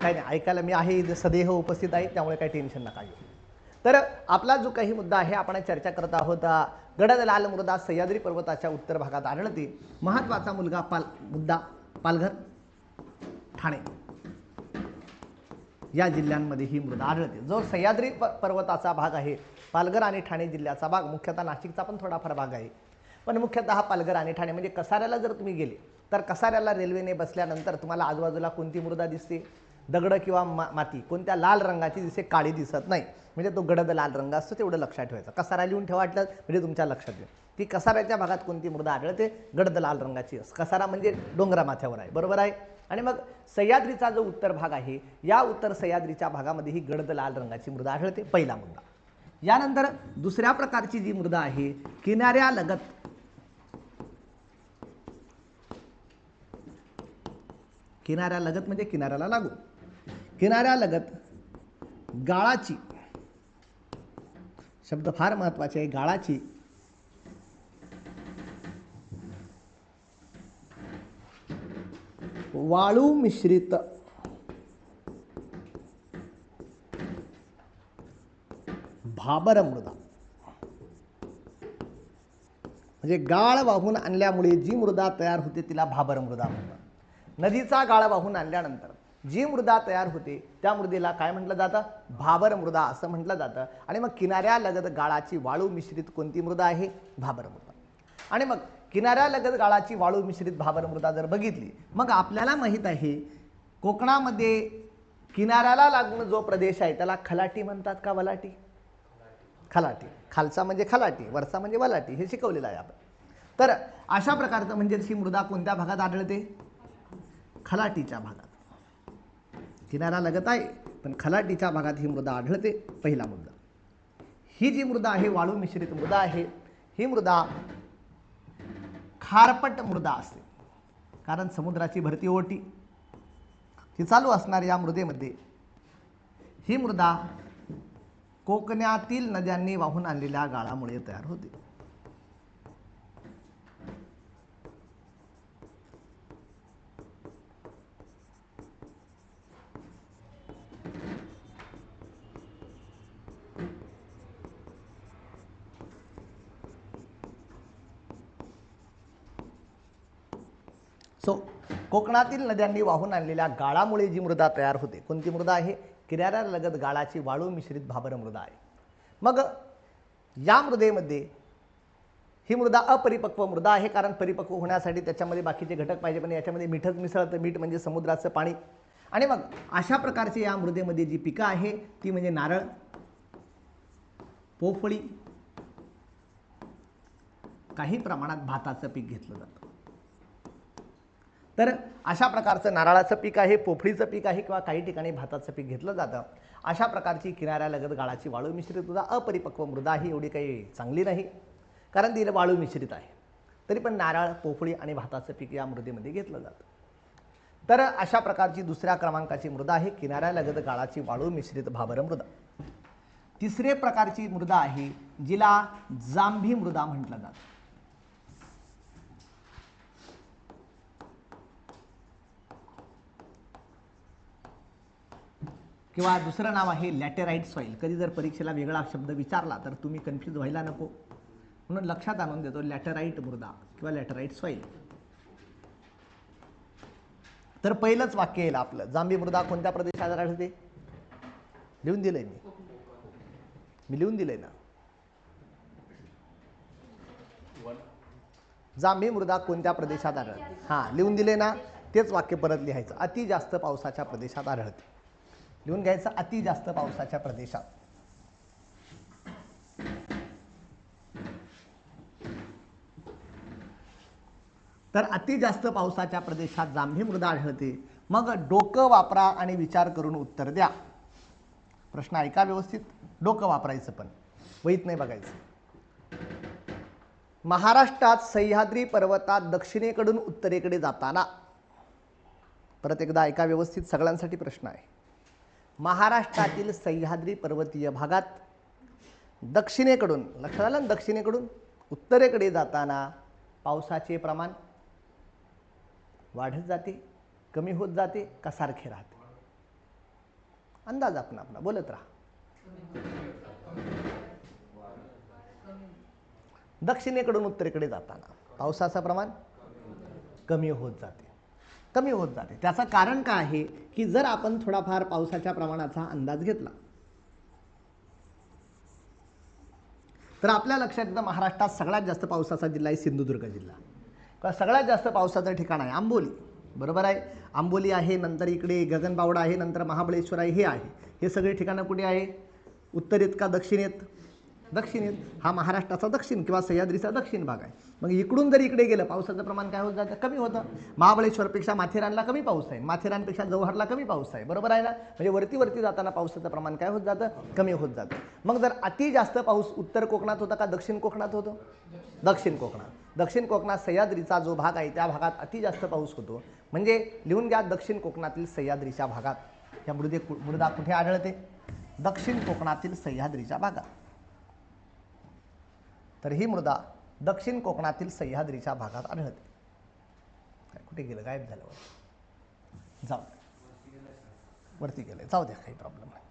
काही नाही, ऐकायला मी आहे इथे सदैव उपस्थित आहे, त्यामुळे काही टेन्शन नका घेऊ. तर आपला जो काही मुद्दा आहे आपण चर्चा करत आहोत. गडद लाल मृदा सह्याद्री पर्वताच्या उत्तर भागात आढळते. महत्त्वाचा मुद्दा पालघर, ठाणे या जिल्ह्यांमध्ये ही मृदा आढळते. जो सह्याद्री पर्वताचा भाग आहे, पालघर आणि ठाणे जिल्ह्याचा भाग, मुख्यतः नाशिकचा पण थोडाफार भाग आहे, पण मुख्यतः हा पालघर आणि ठाणे म्हणजे कसाऱ्याला जर तुम्ही गेले तर कसाऱ्याला रेल्वेने बसल्यानंतर तुम्हाला आजूबाजूला कोणती मृदा दिसते? दगड किंवा माती कोणत्या लाल रंगाची दिसते, काळी दिसत नाही. म्हणजे तो गडद लाल रंग असतो, तेवढं लक्षात ठेवायचं. कसारा लिहून ठेवा वाटलं म्हणजे तुमच्या लक्षात येईल की कसाऱ्याच्या भागात कोणती मृदा आढळते, गडद लाल रंगाची. कसारा म्हणजे डोंगरा माथ्यावर आहे, बरोबर आहे. आणि मग सह्याद्रीचा जो उत्तर भाग आहे, या उत्तर सह्याद्रीच्या भागामध्ये ही गडद लाल रंगाची मृदा आढळते, पहिला मुद्दा. यानंतर दुसऱ्या प्रकारची जी मृदा आहे, किनाऱ्यालगत म्हणजे किनाऱ्याला लागून, किनाऱ्यालगत गाळाची, शब्द फार महत्वाचे आहे, गाळाची वाळू मिश्रित भाबर मृदा. म्हणजे गाळ वाहून आणल्यामुळे जी मृदा तयार होते तिला भाबर मृदा म्हणतात. नदीचा गाळ वाहून आणल्यानंतर जी मृदा तयार होते त्या मृदेला काय म्हटलं जातं? भाबर मृदा असं म्हटलं जातं. आणि मग किनाऱ्यालगत गाळाची वाळू मिश्रित कोणती मृदा आहे? भाबर मृदा. आणि मग किनाऱ्यालगत गाळाची वाळू मिश्रित भाबर मृदा जर बघितली, मग आपल्याला माहित आहे कोकणामध्ये किनाऱ्याला लागून जो प्रदेश आहे त्याला खलाटी म्हणतात का वलाटी? खलाटी. खालचा म्हणजे खलाटी, वरचा म्हणजे वलाटी, हे शिकवलेलं आहे आपण. तर अशा प्रकारचं म्हणजे ही मृदा कोणत्या भागात आढळते? खलाटीच्या भागात. किनारा लगत आहे पण खलाटीच्या भागात ही मृदा आढळते, पहिला मुद्दा. ही जी मृदा आहे वाळू मिश्रित मृदा आहे, ही मृदा खारपट मृदा असते, कारण समुद्राची भरती ओटी ही चालू असणार या मृदेमध्ये. ही मृदा कोकणातील नद्यांनी वाहून आणलेल्या गाळामुळे तयार होते. कोकणातील नद्यांनी वाहून आणलेल्या गाळामुळे जी मृदा तयार होते, कोणती मृदा आहे? किनाऱ्यालगत गाळाची वाळू मिश्रित भाबर मृदा आहे. मग या मृदेमध्ये ही मृदा अपरिपक्व मृदा आहे, कारण परिपक्व होण्यासाठी त्याच्यामध्ये बाकीचे घटक पाहिजे, पण याच्यामध्ये मीठच मिसळतं. मीठ म्हणजे समुद्राचं पाणी. आणि मग अशा प्रकारची या मृदेमध्ये जी पिकं आहे ती म्हणजे नारळ, पोफळी, काही प्रमाणात भाताचं पीक घेतलं जातं. तर अशा प्रकारचं नारळाचं पीक आहे, पोफळीचं पीक आहे, किंवा काही ठिकाणी भाताचं पीक घेतलं जातं. अशा प्रकारची किनाऱ्यालगत गाळाची वाळू मिश्रित मृदा, अपरिपक्व मृदा ही एवढी काही चांगली नाही, कारण ती वाळू मिश्रित आहे. तरी पण नारळ, पोफळी आणि भाताचं पीक या मृदेमध्ये घेतलं जातं. तर अशा प्रकारची दुसऱ्या क्रमांकाची मृदा आहे किनाऱ्यालगत गाळाची वाळू मिश्रित भाबर मृदा. तिसरे प्रकारची मृदा आहे जिला जांभी मृदा म्हटलं जातं, किंवा दुसरं नाव आहे लॅटेराइट सॉइल. कधी जर परीक्षेला वेगळा शब्द विचारला तर तुम्ही कन्फ्यूज व्हायला नको, म्हणून लक्षात आणून देतो, लॅटेराइट मृदा किंवा लॅटेराइट सॉइल. तर पहिलंच वाक्य येईल आपलं, जांभी मृदा कोणत्या प्रदेशात आढळते? लिहून दिलंय मी लिहून दिलंय ना. जांभी मृदा कोणत्या प्रदेशात आढळते? हां, लिहून दिले ना, तेच वाक्य परत लिहायचं. अति जास्त पावसाच्या प्रदेशात आढळते. लिहून घ्यायचं, अति जास्त पावसाच्या प्रदेशात. तर अति जास्त पावसाच्या प्रदेशात जांभी मृदा आढळते. मग डोकं वापरा आणि विचार करून उत्तर द्या. प्रश्न ऐका व्यवस्थित, डोकं वापरायचं, पण वहीत नाही बघायचं. महाराष्ट्रात सह्याद्री पर्वतात दक्षिणेकडून उत्तरेकडे जाताना, परत एकदा ऐका व्यवस्थित, सगळ्यांसाठी प्रश्न आहे. महाराष्ट्रातील सह्याद्री पर्वतीय भागात दक्षिणेकडून, लक्षात आलं ना, दक्षिणेकडून उत्तरेकडे जाताना पावसाचे प्रमाण वाढत जाते, कमी होत जाते का सारखे राहते? अंदाज आपण आपला बोलत राहा. दक्षिणेकडून उत्तरेकडे जाताना पावसाचं प्रमाण कमी होत जाते, कमी होत जाते. त्याचं कारण काय आहे की जर आपण थोडाफार पावसाच्या प्रमाणाचा अंदाज घेतला तर आपल्या लक्षात येतं महाराष्ट्रात सगळ्यात जास्त पावसाचा जिल्हा आहे सिंधुदुर्ग जिल्हा. का सगळ्यात जास्त पावसाचं ठिकाण आहे आंबोली, बरोबर आहे. आंबोली आहे, नंतर इकडे गगनबावडा आहे, नंतर महाबळेश्वर आहे, हे आहे. हे सगळी ठिकाणं कुठे आहे? उत्तरेत का दक्षिणेत? दक्षिणेत. हा महाराष्ट्राचा दक्षिण किंवा सह्याद्रीचा दक्षिण भाग आहे. मग इकडून जर इकडे गेलं पावसाचं प्रमाण काय होत जातं? कमी होतं. महाबळेश्वरपेक्षा माथेरानला कमी पाऊस आहे, माथेरानपेक्षा जव्हारला कमी पाऊस आहे, बरोबर आहे ना. म्हणजे वरती वरती जाताना पावसाचं प्रमाण काय होत जातं? कमी होत जातं. मग जर अति जास्त पाऊस उत्तर कोकणात होता का दक्षिण कोकणात होतो? दक्षिण कोकणात. दक्षिण कोकणात सह्याद्रीचा जो भाग आहे त्या भागात अति जास्त पाऊस होतो. म्हणजे लिहून घ्या, दक्षिण कोकणातील सह्याद्रीच्या भागात ह्या मृदा कुठे आढळते? दक्षिण कोकणातील सह्याद्रीच्या भागात. तर ही मृदा दक्षिण कोकणातील सह्याद्रीच्या भागात आढळते. काय कुठे गेलं? गायब झालं. जाऊ वरती गेले, जाऊ द्या, काही प्रॉब्लेम नाही.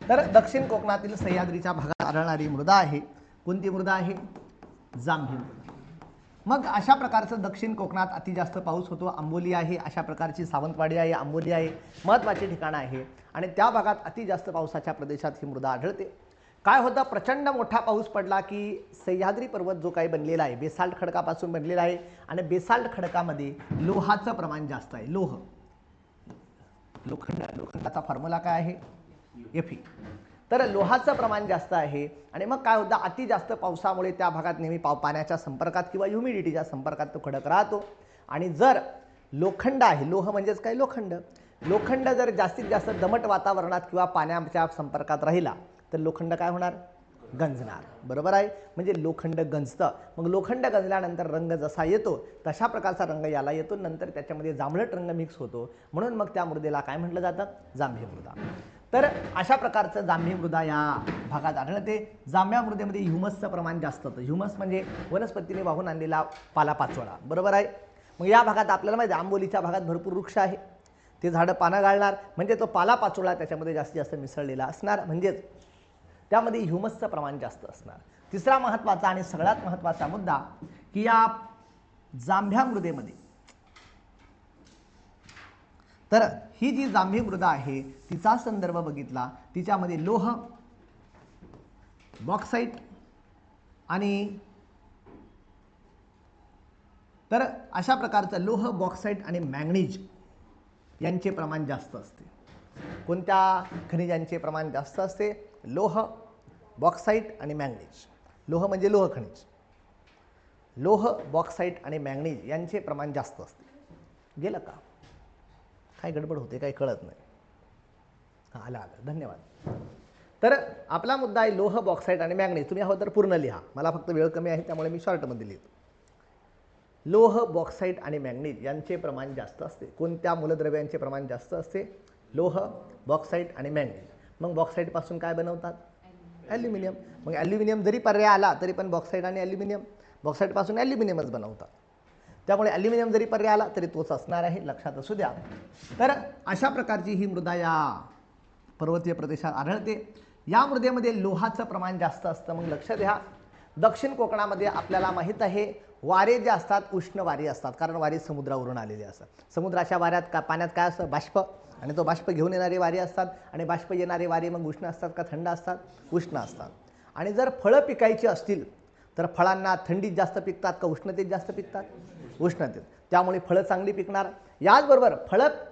तर दक्षिण कोकणातील सह्याद्रीच्या भागात आढळणारी मृदा आहे कोणती मृदा आहे? जांभी मृदा. मग अशा प्रकारचं दक्षिण कोकणात अति जास्त पाऊस होतो. आंबोली आहे, अशा प्रकारची सावंतवाडी आहे, आंबोली आहे, महत्त्वाची ठिकाणं आहे. आणि त्या भागात अति जास्त पावसाच्या प्रदेशात ही मृदा आढळते. काय होतं? प्रचंड मोठा पाऊस पडला की सह्याद्री पर्वत जो काही बनलेला आहे बेसाल्ट खडकापासून बनलेला आहे आणि बेसाल्ट खडकामध्ये लोहाचं प्रमाण जास्त आहे. लोखंडाचा फॉर्म्युला काय आहे? Fe. तर लोहाचं प्रमाण जास्त आहे आणि मग काय होतं? अति जास्त पावसामुळे त्या भागात नेहमी पाण्याच्या संपर्कात किंवा ह्युमिडिटीच्या संपर्कात तो खडक राहतो. आणि जर लोखंड आहे, लोह म्हणजेच काय? लोखंड. लोखंड जर जास्तीत जास्त दमट वातावरणात किंवा पाण्याच्या संपर्कात राहिला तर लोखंड काय होणार? गंजणार, बरोबर आहे. म्हणजे लोखंड गंजतं. मग लोखंड गंजल्यानंतर रंग जसा येतो तशा प्रकारचा रंग याला येतो, नंतर त्याच्यामध्ये जांभळट रंग मिक्स होतो. म्हणून मग त्या मृदेला काय म्हटलं जातं? जांभी मृदा. तर अशा प्रकारचं जांभी मृदा या भागात आढळते. जांभ्या मृदेमध्ये ह्युमसचं प्रमाण जास्त होतं. ह्युमस म्हणजे वनस्पतीने वाहून आणलेला पालापाचोळा, बरोबर आहे. मग या भागात आपल्याला माहिती आहे आंबोलीच्या भागात भरपूर वृक्ष आहे, ते झाडं पानं घालणार म्हणजे तो पालापाचोळा त्याच्यामध्ये जास्तीत जास्त मिसळलेला असणार, म्हणजेच त्यामध्ये ह्युमसचं प्रमाण जास्त असणार. तिसरा महत्त्वाचा आणि सगळ्यात महत्त्वाचा मुद्दा की या जांभ्या मृदेमध्ये, तर ही जी जांभी मृदा आहे तिचा संदर्भ बघितला, तिच्यामध्ये लोह, बॉक्साईट आणि तर अशा प्रकारचं लोह, बॉक्साईट आणि मॅंगनीज यांचे प्रमाण जास्त असते. कोणत्या खनिजांचे प्रमाण जास्त असते? लोह, बॉक्साईट आणि मॅंगनीज. लोह म्हणजे लोह खनिज. लोह, बॉक्साईट आणि मॅंगनीज यांचे प्रमाण जास्त असते. गेलं का? काय गडबड होते काय कळत नाही. हां, आलं, धन्यवाद. तर आपला मुद्दा आहे लोह, बॉक्साईट आणि मॅंगनीज. तुम्ही हवं तर पूर्ण लिहा, मला फक्त वेळ कमी आहे त्यामुळे मी शॉर्टमध्ये लिहितो. लोह, बॉक्साईट आणि मॅंगनीज यांचे प्रमाण जास्त असते. कोणत्या मूलद्रव्यांचे प्रमाण जास्त असते? लोह, बॉक्साईट आणि मॅंगनीज. मग बॉक्साईटपासून काय बनवतात? ॲल्युमिनियम. मग ॲल्युमिनियम जरी पर्याय आला तरी पण बॉक्साईट आणि ॲल्युमिनियम, बॉक्साईटपासून ॲल्युमिनियमच बनवतात. त्यामुळे ॲल्युमिनियम जरी पर्याय आला तरी तोच असणार आहे, लक्षात असू द्या. तर अशा प्रकारची ही मृदा या पर्वतीय प्रदेशात आढळते. या मृदेमध्ये लोहाचं प्रमाण जास्त असतं. मग लक्ष द्या, दक्षिण कोकणामध्ये आपल्याला माहीत आहे वारे जे असतात उष्ण वारे असतात, कारण वारे समुद्रावरून आलेले असतात. समुद्राच्या वाऱ्यात पाण्यात काय असतं? बाष्प, आणि तो बाष्प घेऊन येणारे वारे असतात. आणि बाष्प येणारे वारे मग उष्ण असतात का थंड असतात? उष्ण असतात. आणि जर फळं पिकायची असतील तर फळांना थंडीत जास्त पिकतात का उष्णतेत जास्त पिकतात? उष्णतेत. त्यामुळे फळं चांगली पिकणार. याचबरोबर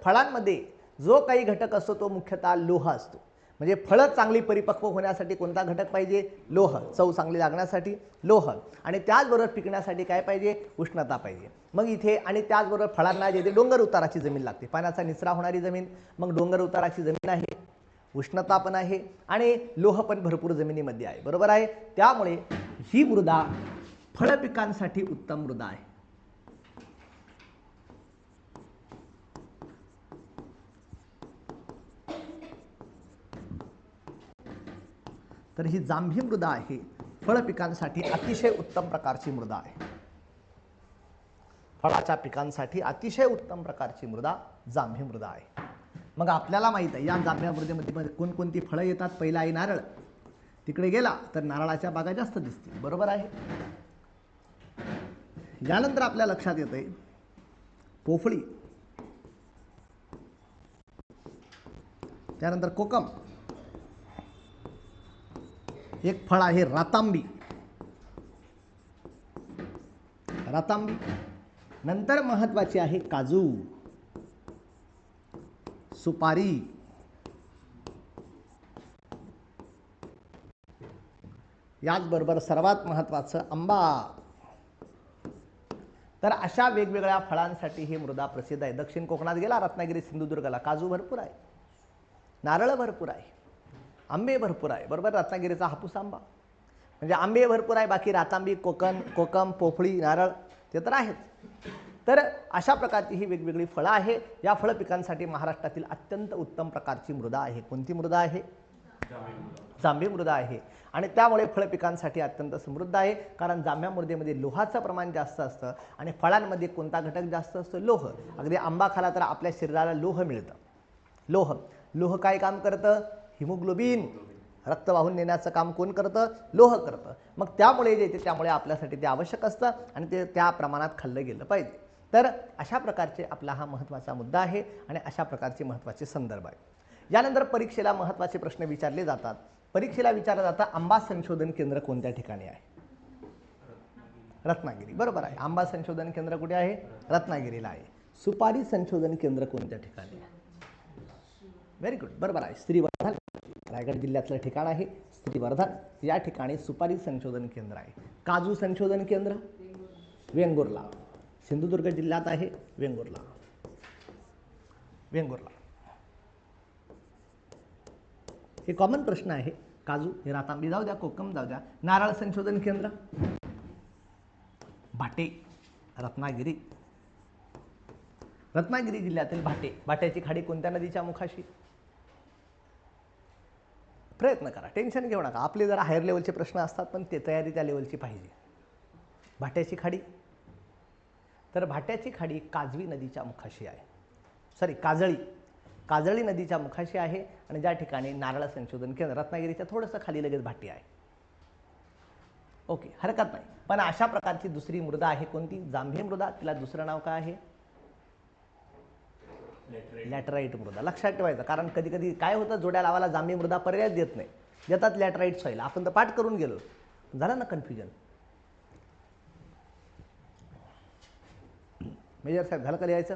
फळांमध्ये जो काही घटक असतो तो मुख्यतः लोह असतो. म्हणजे फळं चांगली परिपक्व होण्यासाठी कोणता घटक पाहिजे? लोह. चव चांगली लागण्यासाठी लोह. आणि त्याचबरोबर पिकण्यासाठी काय पाहिजे? उष्णता पाहिजे. मग इथे आणि त्याचबरोबर फळांना जिथे डोंगर उताराची जमीन लागते, पाण्याचा निचरा होणारी जमीन. मग डोंगर उताराची जमीन आहे, उष्णता पण आहे आणि लोह पण भरपूर जमिनीमध्ये आहे, बरोबर आहे. त्यामुळे ही मृदा फळ पिकांसाठी उत्तम मृदा आहे. तर ही जांभी मृदा आहे फळ पिकांसाठी अतिशय उत्तम प्रकारची मृदा आहे. फळाच्या पिकांसाठी अतिशय उत्तम प्रकारची मृदा जांभी मृदा आहे. मग आपल्याला माहित आहे या जांभ्या मृदेमध्ये कोणकोणती फळं येतात. पहिला आहे नारळ. तिकडे गेला तर नारळाच्या बागा जास्त दिसतील, बरोबर आहे. यानंतर आपल्या लक्षात येते पोफळी, त्यानंतर कोकम, एक फळ आहे रातांबी. रातांबी नंतर महत्वाची आहे काजू, सुपारी, याचबरोबर सर्वात महत्त्वाचं आंबा. तर अशा वेगवेगळ्या फळांसाठी ही मृदा प्रसिद्ध आहे. दक्षिण कोकणात गेला रत्नागिरी सिंधुदुर्गला काजू भरपूर आहे, नारळ भरपूर आहे, आंबे भरपूर आहे, बरोबर. रत्नागिरीचा हापूस आंबा म्हणजे आंबे भरपूर आहे. बाकी रातांबी, कोकम, पोफळी, नारळ ते तर आहेच. तर अशा प्रकारची ही वेगवेगळी फळं आहे. या फळ पिकांसाठी महाराष्ट्रातील अत्यंत उत्तम प्रकारची मृदा आहे. कोणती मृदा आहे? जांभी मृदा आहे. आणि त्यामुळे फळ पिकांसाठी अत्यंत समृद्ध आहे. कारण जांभ्या मृदेमध्ये लोहाचं प्रमाण जास्त असतं आणि फळांमध्ये कोणता घटक जास्त असतो? लोह. अगदी आंबा खाला तर आपल्या शरीराला लोह मिळतं. लोह काय काम करतं? हिमोग्लोबिन रक्त वाहून नेण्याचं काम कोण करतं? लोह करतं. मग त्यामुळे जे येते त्यामुळे आपल्यासाठी ते आवश्यक असतं आणि ते त्या प्रमाणात खाल्लं गेलं पाहिजे. तर अशा प्रकारचे आपला हा महत्त्वाचा मुद्दा आहे आणि अशा प्रकारचे महत्त्वाचे संदर्भ आहे. यानंतर परीक्षेला महत्त्वाचे प्रश्न विचारले जातात. परीक्षेला विचारलं जातं आंबा संशोधन केंद्र कोणत्या ठिकाणी आहे? रत्नागिरी, बरोबर आहे. आंबा संशोधन केंद्र कुठे आहे? रत्नागिरीला आहे. सुपारी संशोधन केंद्र कोणत्या ठिकाणी आहे? व्हेरी गुड, बरोबर आहे. श्रीवर्धन, रायगड जिल्ह्यातलं ठिकाण आहे श्रीवर्धन. या ठिकाणी सुपारी संशोधन केंद्र आहे. काजू संशोधन केंद्र वेंगुर्ला, सिंधुदुर्ग जिल्ह्यात आहे. वेंगुर्ला. हे कॉमन प्रश्न आहे. काजू हे रातांबी जाऊ द्या, कोकम जाऊ द्या. नारळ संशोधन केंद्र भाटे, रत्नागिरी. रत्नागिरी जिल्ह्यातील भाटे. भाट्याची खाडी कोणत्या नदीच्या मुखाशी? प्रयत्न करा, टेन्शन घेऊ नका. आपले जरा हायर लेवलचे प्रश्न असतात पण ते तयारी त्या लेवलची पाहिजे. भाट्याची खाडी, तर भाट्याची खाडी काजवी नदीच्या मुखाशी आहे. काजळी नदीच्या मुखाशी आहे आणि ज्या ठिकाणी नारळ संशोधन केंद्र रत्नागिरीच्या थोडंसं खाली लगेच भाटी आहे. ओके, हरकत नाही. पण अशा प्रकारची दुसरी मृदा आहे कोणती? जांभी मृदा. तिला दुसरं नाव काय आहे? लॅटराईट मृदा. लक्षात ठेवायचं, कारण कधी कधी काय होतं, जोड्या लावायला जांभी मृदा पर्याय देत नाही, देतात लॅटराईट सॉईल. आपण तर पाठ करून गेलो, झालं ना कन्फ्युजन. मेजर साहेब झालं का लिहायचं?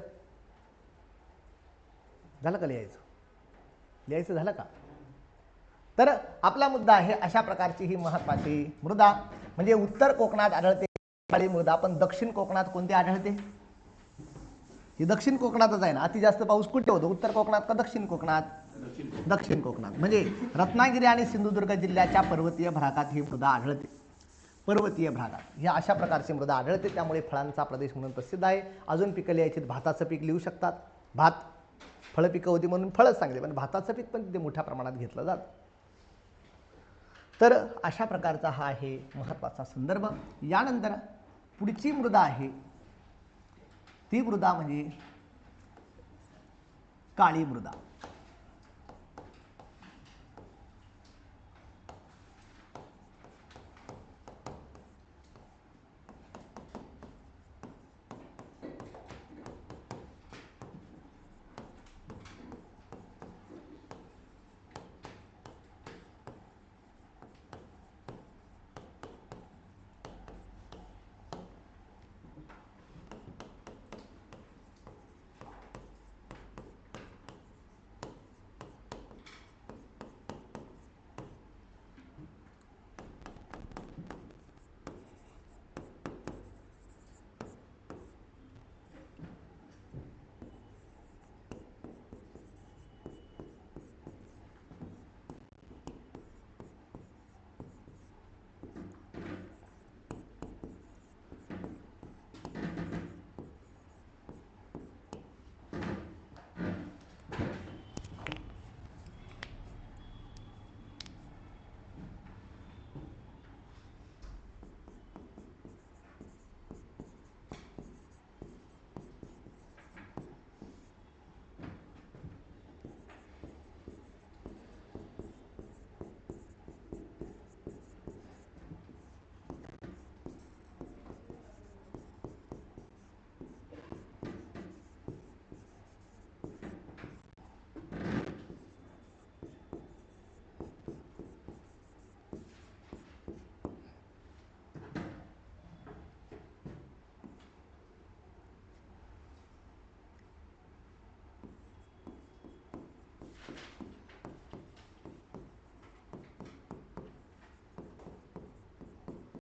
लिहायचं झालं का? तर आपला मुद्दा आहे अशा प्रकारची ही महत्त्वाची मृदा म्हणजे उत्तर कोकणात आढळते काळी मृदा. पण दक्षिण कोकणात कोणती आढळते? ही दक्षिण कोकणातच आहे ना. अति जास्त पाऊस कुठे होतो? उत्तर कोकणात का दक्षिण कोकणात? दक्षिण कोकणात. म्हणजे रत्नागिरी आणि सिंधुदुर्ग जिल्ह्याच्या पर्वतीय भागात ही मृदा आढळते. पर्वतीय भागात ही अशा प्रकारची मृदा आढळते. त्यामुळे फळांचा प्रदेश म्हणून प्रसिद्ध आहे. अजून पिकं लिहायची, भाताचं पीक लिहू शकतात. भात फळ पिकं होती म्हणून फळच सांगले, पण भाताचं पीक पण तिथे मोठ्या प्रमाणात घेतलं जातं. तर अशा प्रकारचा हा आहे महत्त्वाचा संदर्भ. यानंतर पुढची मृदा आहे ती मृदा म्हणजे काळी मृदा.